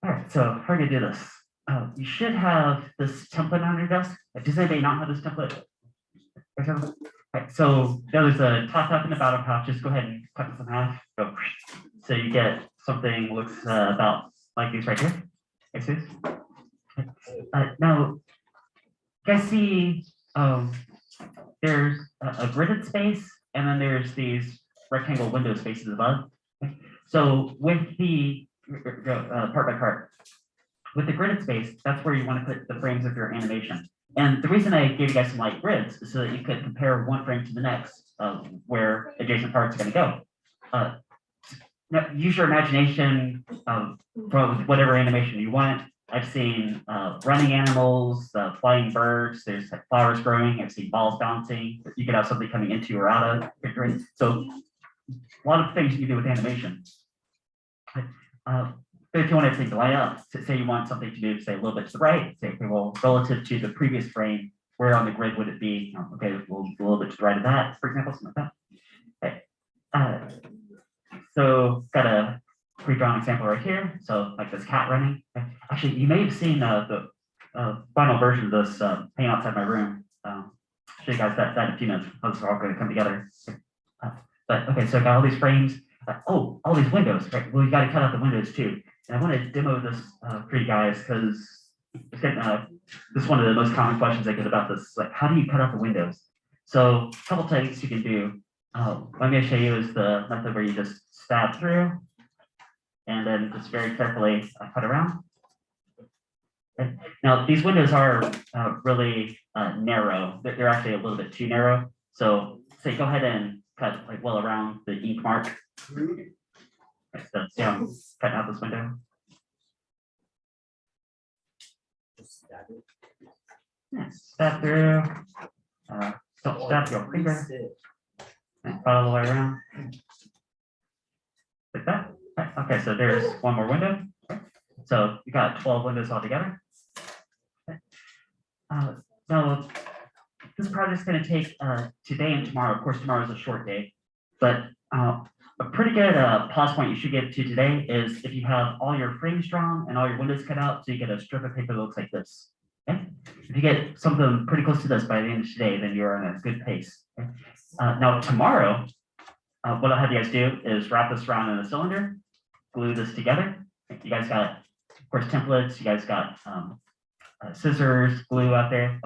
All right, so how are we gonna do this? You should have this template on your desk. Does anybody not have this template? All right, so there's a top half and the bottom half. Just go ahead and cut this in half. Go. So you get something looks about like these right here. Like this. Now, you guys see there's a gridded space, and then there's these rectangle window spaces above. So with the part by part, with the gridded space, that's where you want to put the frames of your animation. And the reason I gave you guys some light grids is so that you could compare one frame to the next where adjacent parts are going to go. Now, use your imagination from whatever animation you want. I've seen running animals, flying birds, there's like flowers growing, I've seen balls bouncing. You could have something coming into or out of your grid. So a lot of things you can do with animation. But if you want everything to line up, say you want something to do, say a little bit to the right, say, okay, well, relative to the previous frame, where on the grid would it be? Okay, well, a little bit to the right of that, for example, something like that. Okay. So got a pre-drawn example right here. So like this cat running. Actually, you may have seen the final version of this hanging outside my room. Show you guys that in a few minutes. Those are all going to come together. But okay, so I got all these frames. Oh, all these windows. Right? Well, you got to cut out the windows too. And I want to demo this for you guys because this is one of the most common questions I get about this. Like, how do you cut out the windows? So a couple techniques you can do. What I'm going to show you is the method where you just stab through and then just very carefully cut around. Okay. Now, these windows are really narrow. They're actually a little bit too narrow. So say go ahead and cut like well around the ink mark. Okay, so see how I'm cutting out this window? Yeah, stab through. Don't stab your finger. And follow the way around. Like that. Okay, so there's one more window. So you got 12 windows altogether. Now, this project's going to take today and tomorrow. Of course, tomorrow is a short day, but a pretty good pause point you should get to today is if you have all your frames drawn and all your windows cut out, so you get a strip of paper that looks like this. Okay? If you get something pretty close to this by the end of today, then you're on a good pace. Okay? Now, tomorrow, what I'll have you guys do is wrap this around in a cylinder, glue this together. You guys got, of course, templates. You guys got scissors, glue out there.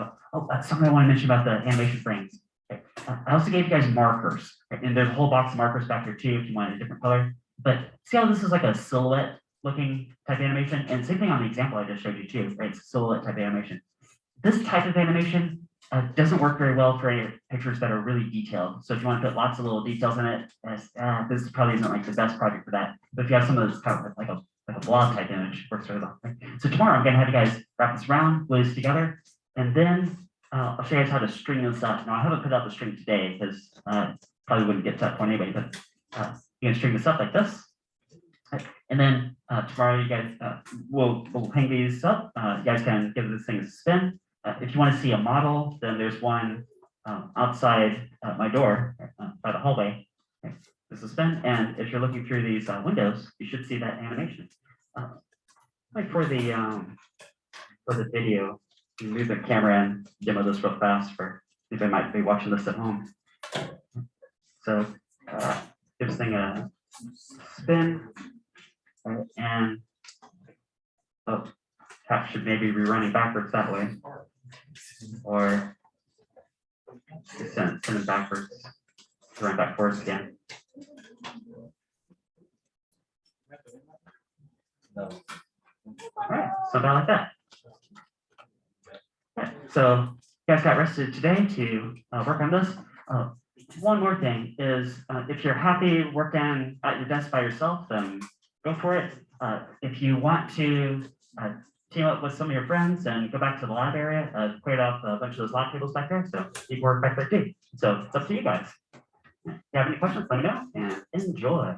Something I want to mention about the animation frames. Okay. I also gave you guys markers, right? And there's a whole box of markers back here too if you want a different color. But see how this is like a silhouette looking type animation? And same thing on the example I just showed you too, right? It's a silhouette type animation. This type of animation doesn't work very well for pictures that are really detailed. So if you want to put lots of little details in it, this probably isn't like the best project for that. But if you have some of this kind of like a blog type image, works really well. Right? So tomorrow I'm going to have you guys wrap this around, glue this together, and then I'll show you guys how to string this up. Now I haven't put out the string today because probably wouldn't get to that point anyway. But you can string this up like this, right? And then tomorrow you guys we'll hang these up. You guys can give this thing a spin. If you want to see a model, then there's one outside my door by the hallway. Okay. This is spin, and if you're looking through these windows, you should see that animation. Like for the video, you move the camera and demo this real fast for if they might be watching this at home. So give this thing a spin, and tap should maybe be running backwards that way, or send it backwards to run back forwards again. All right, something like that. Right, so you guys got rested today to work on this. One more thing is if you're happy working at your desk by yourself, then go for it. If you want to team up with some of your friends and go back to the lab area, cleared off a bunch of those lab tables back there, so you can work back there too. So it's up to you guys. If you have any questions, let me know and enjoy.